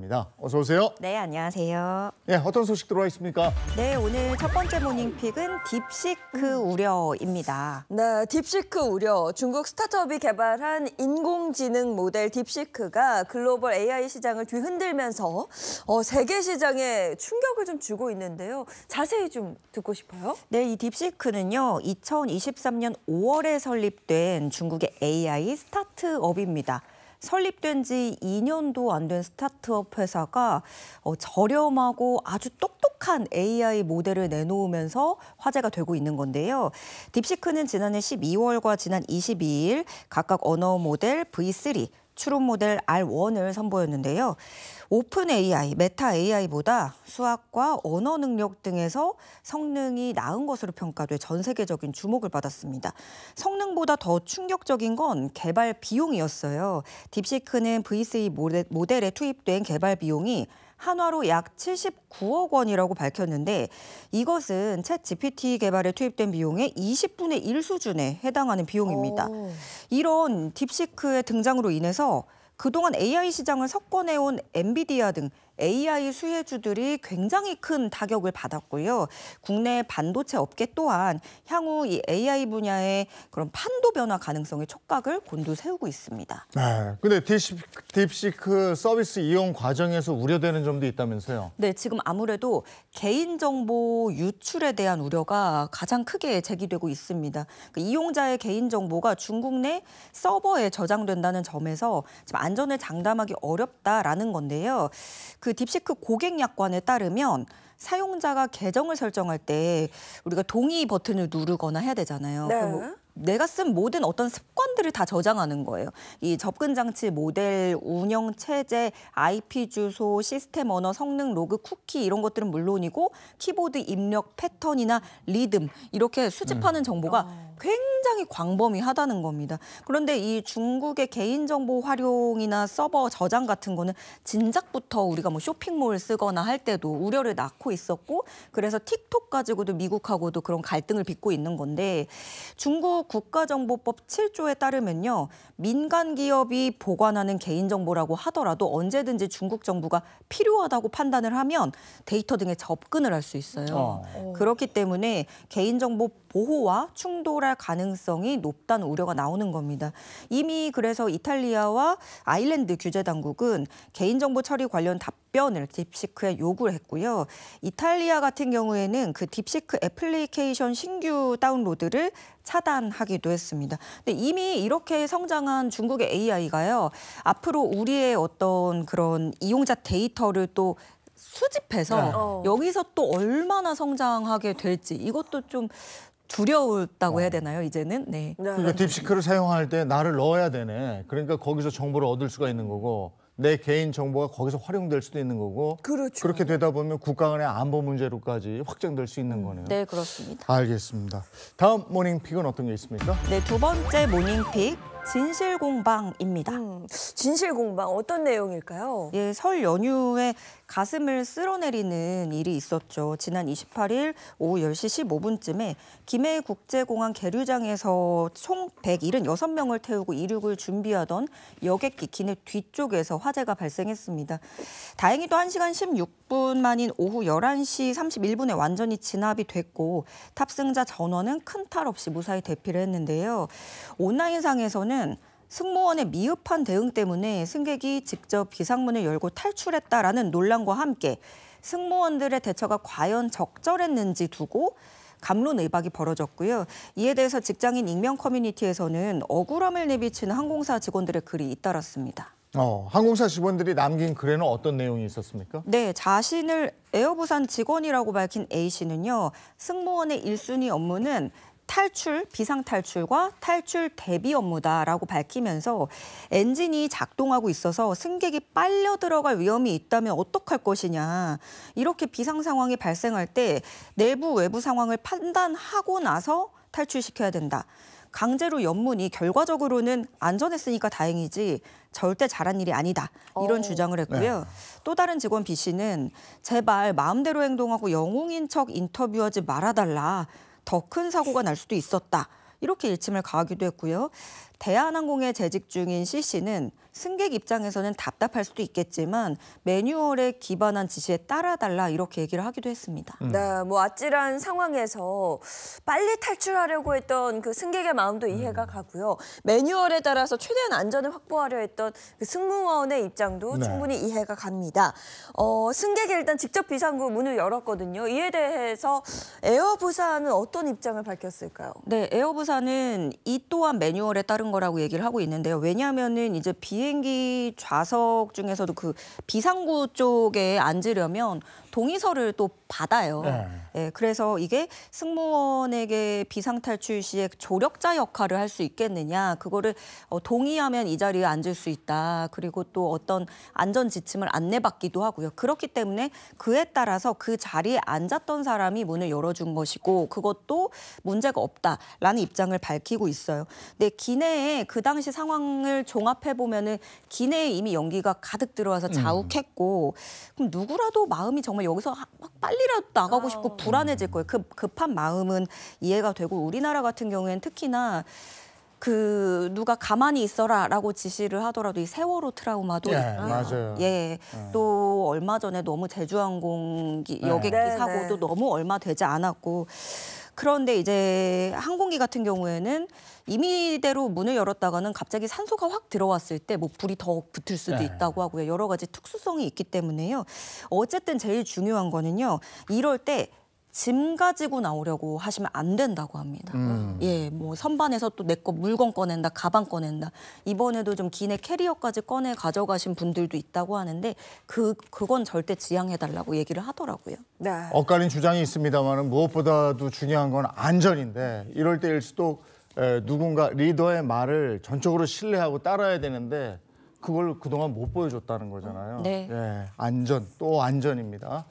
나오셨습니다. 어서 오세요. 네, 안녕하세요. 네, 어떤 소식 들어와 있습니까? 네, 오늘 첫 번째 모닝픽은 딥시크 우려입니다. 네, 딥시크 우려. 중국 스타트업이 개발한 인공지능 모델 딥시크가 글로벌 AI 시장을 뒤흔들면서 세계 시장에 충격을 좀 주고 있는데요. 자세히 좀 듣고 싶어요. 네, 이 딥시크는요, 2023년 5월에 설립된 중국의 AI 스타트업입니다. 설립된 지 2년도 안 된 스타트업 회사가 저렴하고 아주 똑똑한 AI 모델을 내놓으면서 화제가 되고 있는 건데요. 딥시크는 지난해 12월과 지난 22일 각각 언어 모델 V3, 추론 모델 R1을 선보였는데요. 오픈 AI, 메타 AI보다 수학과 언어 능력 등에서 성능이 나은 것으로 평가돼 전 세계적인 주목을 받았습니다. 성능보다 더 충격적인 건 개발 비용이었어요. 딥시크는 V3 모델에 투입된 개발 비용이 한화로 약 79억 원이라고 밝혔는데 이것은 챗 GPT 개발에 투입된 비용의 20분의 1 수준에 해당하는 비용입니다. 이런 딥시크의 등장으로 인해서 그동안 AI 시장을 석권해온 엔비디아 등 AI 수혜주들이 굉장히 큰 타격을 받았고요. 국내 반도체 업계 또한 향후 이 AI 분야의 그런 판도 변화 가능성의 촉각을 곤두세우고 있습니다. 네, 근데 딥시크 서비스 이용 과정에서 우려되는 점도 있다면서요? 네, 지금 아무래도 개인정보 유출에 대한 우려가 가장 크게 제기되고 있습니다. 이용자의 개인정보가 중국 내 서버에 저장된다는 점에서 지금 안전을 장담하기 어렵다라는 건데요. 그 딥시크 고객 약관에 따르면 사용자가 계정을 설정할 때 우리가 동의 버튼을 누르거나 해야 되잖아요. 네. 내가 쓴 모든 어떤 습관들을 다 저장하는 거예요. 이 접근 장치, 모델, 운영 체제, IP 주소, 시스템 언어, 성능, 로그, 쿠키 이런 것들은 물론이고 키보드 입력 패턴이나 리듬 이렇게 수집하는 정보가 굉장히 광범위하다는 겁니다. 그런데 이 중국의 개인정보 활용이나 서버 저장 같은 거는 진작부터 우리가 뭐 쇼핑몰 쓰거나 할 때도 우려를 낳고 있었고 그래서 틱톡 가지고도 미국하고도 그런 갈등을 빚고 있는 건데 중국 국가정보법 7조에 따르면요. 민간 기업이 보관하는 개인정보라고 하더라도 언제든지 중국 정부가 필요하다고 판단을 하면 데이터 등에 접근을 할 수 있어요. 그렇기 때문에 개인정보 보호와 충돌할 가능성이 높다는 우려가 나오는 겁니다. 이미 그래서 이탈리아와 아일랜드 규제 당국은 개인정보 처리 관련 답변을 딥시크에 요구를 했고요. 이탈리아 같은 경우에는 그 딥시크 애플리케이션 신규 다운로드를 차단하기도 했습니다. 근데 이미 이렇게 성장한 중국의 AI가요. 앞으로 우리의 어떤 그런 이용자 데이터를 또 수집해서 여기서 또 얼마나 성장하게 될지 이것도 좀 두려웠다고 해야 되나요, 이제는? 네. 그러니까 딥시크를 사용할 때 나를 넣어야 되네. 그러니까 거기서 정보를 얻을 수가 있는 거고 내 개인 정보가 거기서 활용될 수도 있는 거고 그렇죠. 그렇게 되다 보면 국가 간의 안보 문제로까지 확장될 수 있는 거네요. 네, 그렇습니다. 알겠습니다. 다음 모닝픽은 어떤 게 있습니까? 네, 두 번째 모닝픽 진실공방입니다. 진실공방 어떤 내용일까요? 예, 설 연휴에 가슴을 쓸어내리는 일이 있었죠. 지난 28일 오후 10시 15분쯤에 김해국제공항 계류장에서 총 176명을 태우고 이륙을 준비하던 여객기 기내 뒤쪽에서 화재가 발생했습니다. 다행히도 1시간 16분 만인 오후 11시 31분에 완전히 진압이 됐고 탑승자 전원은 큰 탈 없이 무사히 대피를 했는데요. 온라인상에서는 승무원의 미흡한 대응 때문에 승객이 직접 비상문을 열고 탈출했다라는 논란과 함께 승무원들의 대처가 과연 적절했는지 두고 갑론을박이 벌어졌고요. 이에 대해서 직장인 익명 커뮤니티에서는 억울함을 내비치는 항공사 직원들의 글이 잇따랐습니다. 항공사 직원들이 남긴 글에는 어떤 내용이 있었습니까? 네, 자신을 에어부산 직원이라고 밝힌 A씨는요. 승무원의 1순위 업무는 탈출, 비상탈출과 탈출 대비 업무다라고 밝히면서 엔진이 작동하고 있어서 승객이 빨려 들어갈 위험이 있다면 어떡할 것이냐. 이렇게 비상 상황이 발생할 때 내부, 외부 상황을 판단하고 나서 탈출시켜야 된다. 강제로 연문이 결과적으로는 안전했으니까 다행이지 절대 잘한 일이 아니다. 이런 주장을 했고요. 또 다른 직원 B씨는 제발 마음대로 행동하고 영웅인 척 인터뷰하지 말아달라. 더 큰 사고가 날 수도 있었다. 이렇게 일침을 가하기도 했고요. 대한항공에 재직 중인 CC는 승객 입장에서는 답답할 수도 있겠지만 매뉴얼에 기반한 지시에 따라달라 이렇게 얘기를 하기도 했습니다. 네, 뭐 아찔한 상황에서 빨리 탈출하려고 했던 그 승객의 마음도 이해가 가고요. 매뉴얼에 따라서 최대한 안전을 확보하려 했던 그 승무원의 입장도 네. 충분히 이해가 갑니다. 승객이 일단 직접 비상구 문을 열었거든요. 이에 대해서 에어부산은 어떤 입장을 밝혔을까요? 네, 에어부산은 이 또한 매뉴얼에 따른 거라고 얘기를 하고 있는데요. 왜냐하면은 이제 비행기 좌석 중에서도 그 비상구 쪽에 앉으려면 동의서를 또 받아요. 네. 예, 그래서 이게 승무원에게 비상탈출 시에 조력자 역할을 할 수 있겠느냐. 그거를 동의하면 이 자리에 앉을 수 있다. 그리고 또 어떤 안전 지침을 안내받기도 하고요. 그렇기 때문에 그에 따라서 그 자리에 앉았던 사람이 문을 열어준 것이고 그것도 문제가 없다라는 입장을 밝히고 있어요. 근데 기내에 그 당시 상황을 종합해보면은 기내에 이미 연기가 가득 들어와서 자욱했고 그럼 누구라도 마음이 정말 여기서 막 빨리라도 나가고 싶고 불안해질 거예요. 그 급한 마음은 이해가 되고 우리나라 같은 경우에는 특히나 그 누가 가만히 있어라라고 지시를 하더라도 이 세월호 트라우마도 예, 있고요. 맞아요. 예, 또 얼마 전에 너무 제주항공 여객기 네, 사고도 네. 너무 얼마 되지 않았고 그런데 이제 항공기 같은 경우에는 임의대로 문을 열었다가는 갑자기 산소가 확 들어왔을 때 뭐 불이 더 붙을 수도 네. 있다고 하고요. 여러 가지 특수성이 있기 때문에요. 어쨌든 제일 중요한 거는요. 이럴 때 짐 가지고 나오려고 하시면 안 된다고 합니다. 예, 뭐 선반에서 또 내 거 물건 꺼낸다, 가방 꺼낸다. 이번에도 좀 기내 캐리어까지 꺼내 가져가신 분들도 있다고 하는데 그건 절대 지양해달라고 얘기를 하더라고요. 네. 엇갈린 주장이 있습니다만 무엇보다도 중요한 건 안전인데 이럴 때일수록 누군가 리더의 말을 전적으로 신뢰하고 따라야 되는데 그걸 그동안 못 보여줬다는 거잖아요. 네. 예, 안전 또 안전입니다.